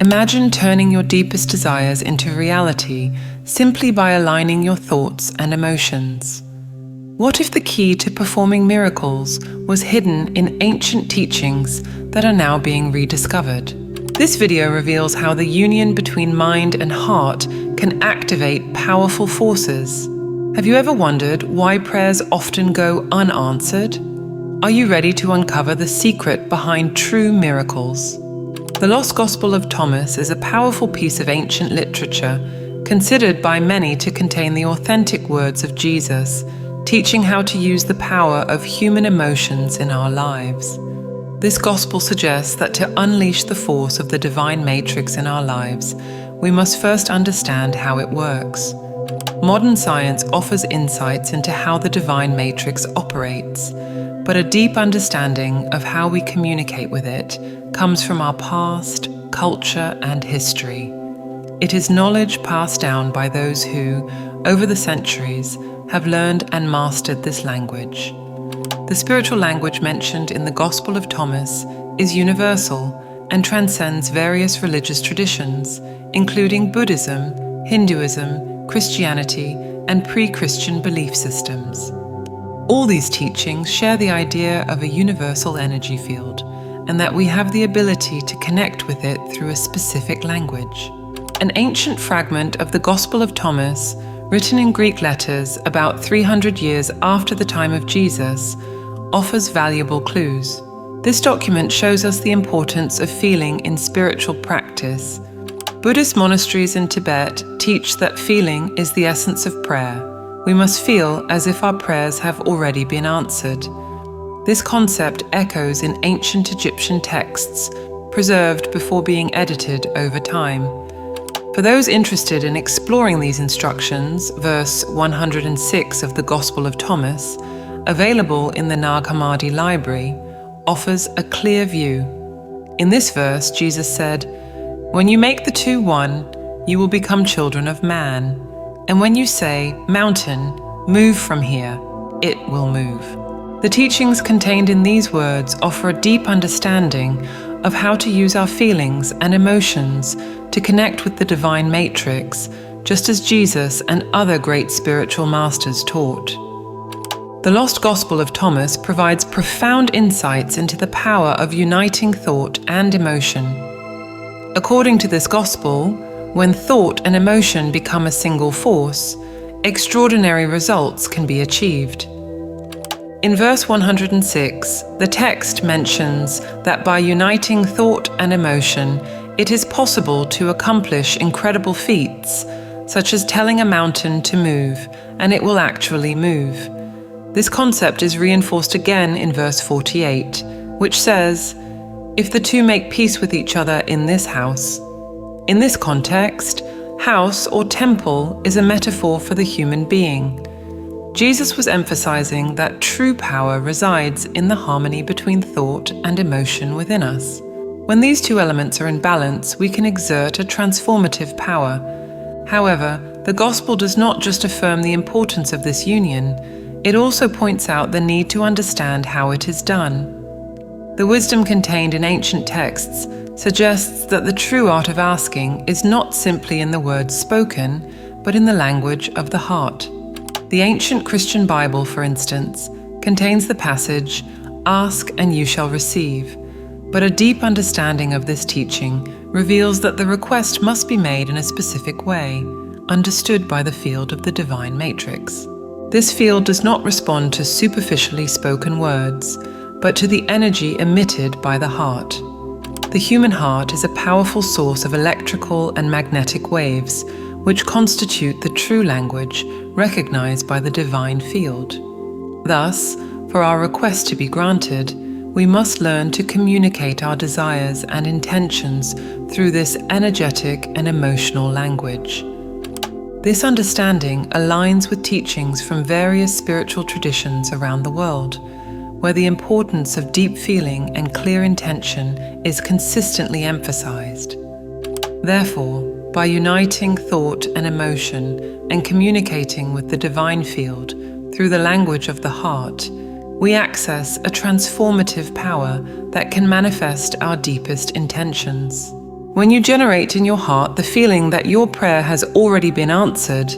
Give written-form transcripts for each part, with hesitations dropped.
Imagine turning your deepest desires into reality simply by aligning your thoughts and emotions. What if the key to performing miracles was hidden in ancient teachings that are now being rediscovered? This video reveals how the union between mind and heart can activate powerful forces. Have you ever wondered why prayers often go unanswered? Are you ready to uncover the secret behind true miracles? The Lost Gospel of Thomas is a powerful piece of ancient literature, considered by many to contain the authentic words of Jesus, teaching how to use the power of human emotions in our lives. This gospel suggests that to unleash the force of the divine matrix in our lives, we must first understand how it works. Modern science offers insights into how the divine matrix operates, but a deep understanding of how we communicate with it comes from our past, culture, and history. It is knowledge passed down by those who, over the centuries, have learned and mastered this language. The spiritual language mentioned in the Gospel of Thomas is universal and transcends various religious traditions, including Buddhism, Hinduism, Christianity, and pre-Christian belief systems. All these teachings share the idea of a universal energy field, and that we have the ability to connect with it through a specific language. An ancient fragment of the Gospel of Thomas, written in Greek letters about 300 years after the time of Jesus, offers valuable clues. This document shows us the importance of feeling in spiritual practice. Buddhist monasteries in Tibet teach that feeling is the essence of prayer. We must feel as if our prayers have already been answered. This concept echoes in ancient Egyptian texts, preserved before being edited over time. For those interested in exploring these instructions, verse 106 of the Gospel of Thomas, available in the Nag Hammadi library, offers a clear view. In this verse, Jesus said, "When you make the two one, you will become children of man. And when you say, 'Mountain, move from here,' it will move." The teachings contained in these words offer a deep understanding of how to use our feelings and emotions to connect with the divine matrix, just as Jesus and other great spiritual masters taught. The Lost Gospel of Thomas provides profound insights into the power of uniting thought and emotion. According to this gospel, when thought and emotion become a single force, extraordinary results can be achieved. In verse 106, the text mentions that by uniting thought and emotion, it is possible to accomplish incredible feats, such as telling a mountain to move, and it will actually move. This concept is reinforced again in verse 48, which says, "If the two make peace with each other in this house." In this context, house or temple is a metaphor for the human being. Jesus was emphasizing that true power resides in the harmony between thought and emotion within us. When these two elements are in balance, we can exert a transformative power. However, the gospel does not just affirm the importance of this union, it also points out the need to understand how it is done. The wisdom contained in ancient texts suggests that the true art of asking is not simply in the words spoken, but in the language of the heart. The ancient Christian Bible, for instance, contains the passage, "Ask and you shall receive," but a deep understanding of this teaching reveals that the request must be made in a specific way, understood by the field of the divine matrix. This field does not respond to superficially spoken words, but to the energy emitted by the heart. The human heart is a powerful source of electrical and magnetic waves, which constitute the true language recognized by the divine field. Thus, for our request to be granted, we must learn to communicate our desires and intentions through this energetic and emotional language. This understanding aligns with teachings from various spiritual traditions around the world, where the importance of deep feeling and clear intention is consistently emphasized. Therefore, by uniting thought and emotion and communicating with the divine field through the language of the heart, we access a transformative power that can manifest our deepest intentions. When you generate in your heart the feeling that your prayer has already been answered,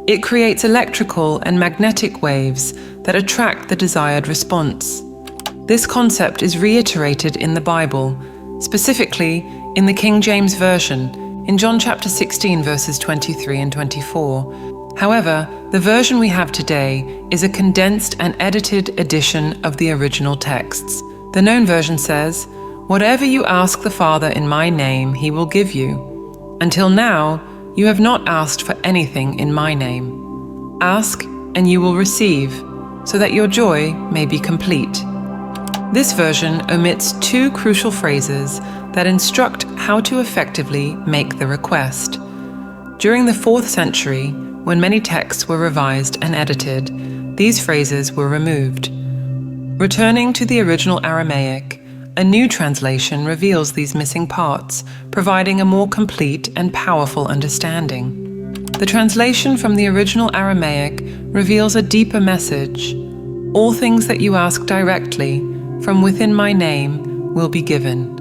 it creates electrical and magnetic waves that attract the desired response. This concept is reiterated in the Bible, specifically in the King James Version, in John chapter 16 verses 23 and 24. However, the version we have today is a condensed and edited edition of the original texts. The known version says, "Whatever you ask the Father in my name, he will give you. Until now, you have not asked for anything in my name. Ask, and you will receive, so that your joy may be complete." This version omits two crucial phrases that instruct how to effectively make the request. During the 4th century, when many texts were revised and edited, these phrases were removed. Returning to the original Aramaic, a new translation reveals these missing parts, providing a more complete and powerful understanding. The translation from the original Aramaic reveals a deeper message. All things that you ask directly, from within my name, will be given.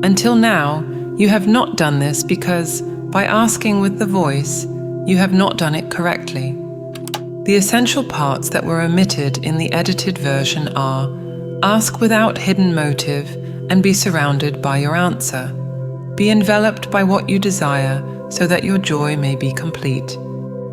Until now, you have not done this because, by asking with the voice, you have not done it correctly. The essential parts that were omitted in the edited version are: ask without hidden motive and be surrounded by your answer. Be enveloped by what you desire so that your joy may be complete.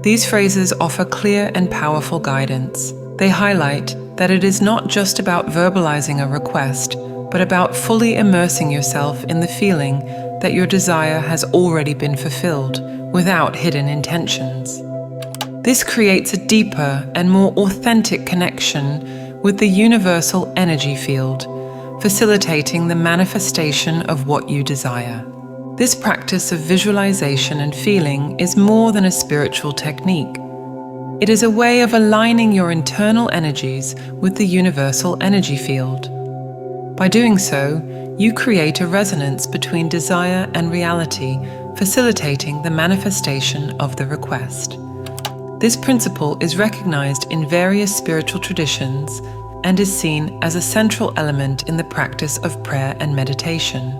These phrases offer clear and powerful guidance. They highlight that it is not just about verbalizing a request, but about fully immersing yourself in the feeling that your desire has already been fulfilled without hidden intentions. This creates a deeper and more authentic connection with the universal energy field, facilitating the manifestation of what you desire. This practice of visualization and feeling is more than a spiritual technique. It is a way of aligning your internal energies with the universal energy field. By doing so, you create a resonance between desire and reality, facilitating the manifestation of the request. This principle is recognized in various spiritual traditions and is seen as a central element in the practice of prayer and meditation.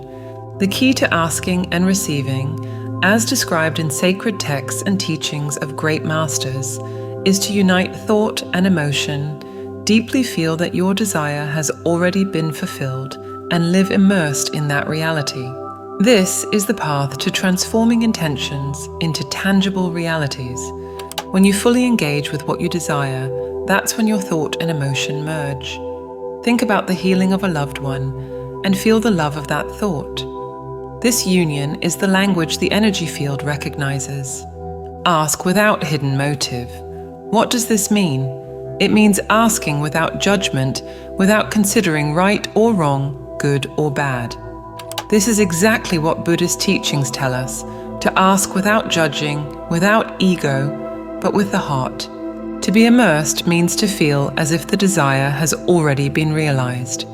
The key to asking and receiving, as described in sacred texts and teachings of great masters, is to unite thought and emotion, deeply feel that your desire has already been fulfilled, and live immersed in that reality. This is the path to transforming intentions into tangible realities. When you fully engage with what you desire, that's when your thought and emotion merge. Think about the healing of a loved one and feel the love of that thought. This union is the language the energy field recognizes. Ask without hidden motive. What does this mean? It means asking without judgment, without considering right or wrong, good or bad. This is exactly what Buddhist teachings tell us, to ask without judging, without ego, but with the heart. To be immersed means to feel as if the desire has already been realized.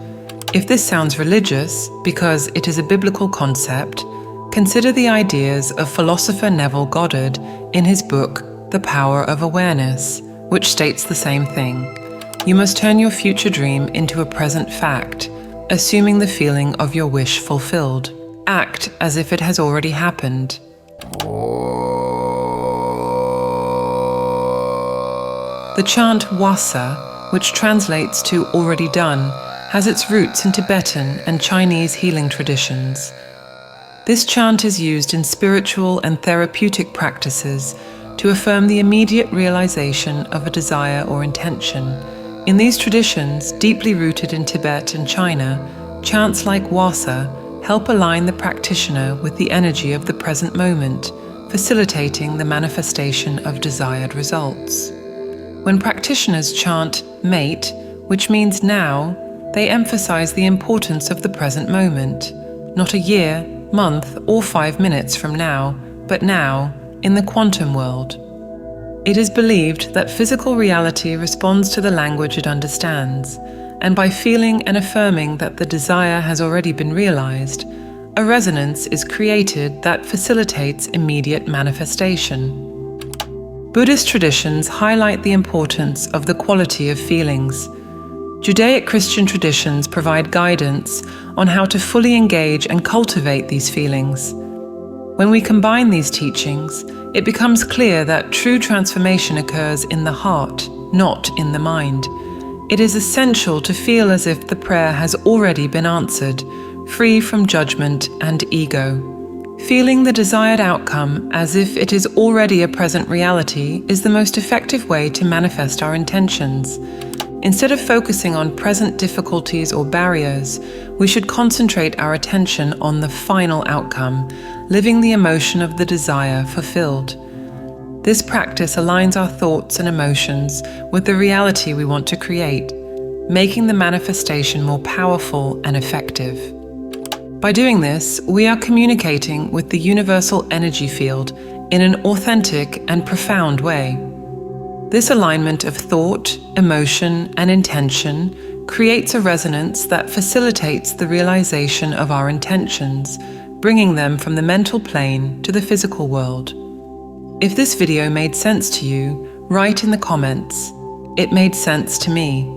If this sounds religious, because it is a biblical concept, consider the ideas of philosopher Neville Goddard in his book, The Power of Awareness, which states the same thing. You must turn your future dream into a present fact, assuming the feeling of your wish fulfilled. Act as if it has already happened. The chant wasa, which translates to already done, has its roots in Tibetan and Chinese healing traditions. This chant is used in spiritual and therapeutic practices to affirm the immediate realization of a desire or intention. In these traditions, deeply rooted in Tibet and China, chants like wasa help align the practitioner with the energy of the present moment, facilitating the manifestation of desired results. When practitioners chant mate, which means now, they emphasize the importance of the present moment, not a year, month, or 5 minutes from now, but now, in the quantum world. It is believed that physical reality responds to the language it understands, and by feeling and affirming that the desire has already been realized, a resonance is created that facilitates immediate manifestation. Buddhist traditions highlight the importance of the quality of feelings. Judaic Christian traditions provide guidance on how to fully engage and cultivate these feelings. When we combine these teachings, it becomes clear that true transformation occurs in the heart, not in the mind. It is essential to feel as if the prayer has already been answered, free from judgment and ego. Feeling the desired outcome as if it is already a present reality is the most effective way to manifest our intentions. Instead of focusing on present difficulties or barriers, we should concentrate our attention on the final outcome, living the emotion of the desire fulfilled. This practice aligns our thoughts and emotions with the reality we want to create, making the manifestation more powerful and effective. By doing this, we are communicating with the universal energy field in an authentic and profound way. This alignment of thought, emotion, and intention creates a resonance that facilitates the realization of our intentions, bringing them from the mental plane to the physical world. If this video made sense to you, write in the comments, "It made sense to me."